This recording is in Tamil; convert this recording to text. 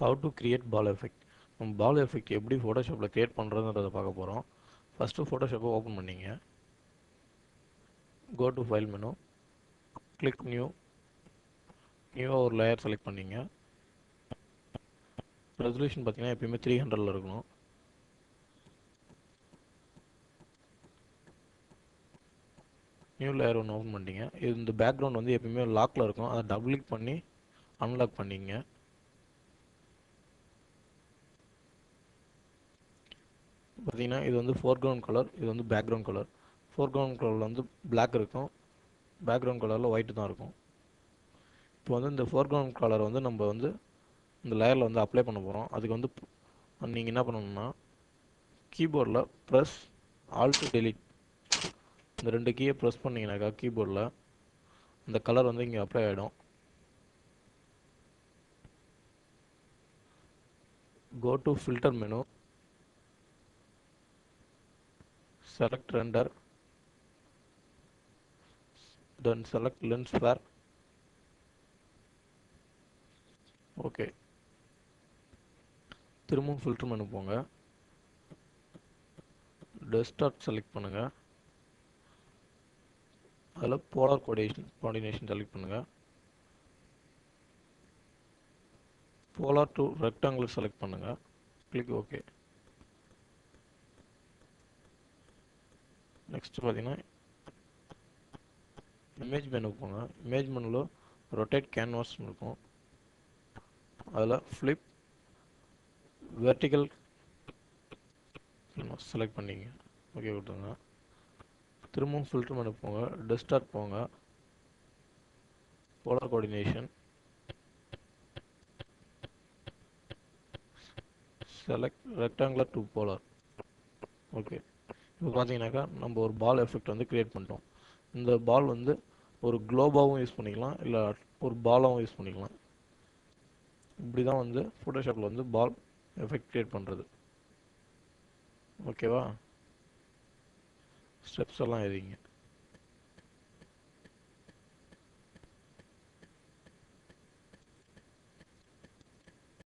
How to create ball effect. நம்ம ball effect எப்படி ஃபோட்டோஷாப்பில் க்ரியேட் பண்ணுறதுன்றதை பார்க்க போகிறோம். ஃபஸ்ட்டு ஃபோட்டோஷாப்பை ஓப்பன் பண்ணிங்க. Go to file menu, click நியூவாக ஒரு லேயர் செலக்ட் பண்ணிங்க. ரெசல்யூஷன் பார்த்தீங்கன்னா எப்பயுமே 300 இருக்கணும். நியூ லேயர் ஒன்று ஓப்பன் பண்ணிட்டீங்க. இது இந்த பேக்ரவுண்ட் வந்து எப்பயுமே லாக்கில் இருக்கும், அதை டபுள் கிளிக் பண்ணி அன்லாக் பண்ணிங்க. பார்த்தீங்கன்னா இது வந்து ஃபோர்க்ரவுண்ட் கலர், இது வந்து பேக்ரவுண்ட் கலர். ஃபோர்க்ரவுண்ட் கலரில் வந்து பிளாக் இருக்கும், பேக்ரவுண்ட் கலரில் ஒயிட் தான் இருக்கும். இப்போ வந்து இந்த ஃபோர்க்ரவுண்ட் கலர் வந்து நம்ம வந்து இந்த லேயரில் வந்து அப்ளை பண்ண போகிறோம். அதுக்கு வந்து நீங்கள் என்ன பண்ணணும்னா கீபோர்டில் ப்ரெஸ் ஆல்ட் டெலிட் இந்த 2 கீயை ப்ரெஸ் பண்ணிங்கனாக்கா கீபோர்டில் அந்த கலர் வந்து இங்கே அப்ளை ஆகிடும். Go to filter menu, select render, then select lens flare. Okay, திரும்பவும் ஃபில்டர் மெனு போங்க, டெஸ்க்டாப் செலக்ட் பண்ணுங்கள். அதில் போலார் கோஆர்டினேஷன் செலக்ட் பண்ணுங்கள். போலார் டு ரெக்டாங்குலர் செலக்ட் பண்ணுங்கள். Click okay. நெக்ஸ்ட் பார்த்தீங்கன்னா இமேஜ் மெனு போங்க. இமேஜ் மெனுவில் ரொட்டேட் கேன்வாஸ் இருக்கும், அதில் ஃப்ளிப் வெர்டிக்கல் செலக்ட் பண்ணிங்க. ஓகே கொடுத்துங்க. திரும்பவும் ஃபில்டர் மெனு போங்க, டெஸ்க்டாப் போங்க, polar coordination, select rectangular to polar. Okay, இப்போ பார்த்தீங்கன்னாக்கா நம்ம ஒரு பால் எஃபெக்ட் வந்து க்ரியேட் பண்ணிட்டோம். இந்த பால் வந்து ஒரு குளோபாகவும் யூஸ் பண்ணிக்கலாம், இல்லை ஒரு பாலாகவும் யூஸ் பண்ணிக்கலாம். இப்படி தான் வந்து ஃபோட்டோஷாப்பில் வந்து பால் எஃபெக்ட் க்ரியேட் பண்ணுறது. ஓகேவா? ஸ்டெப்ஸ் எல்லாம் எழுதிங்க.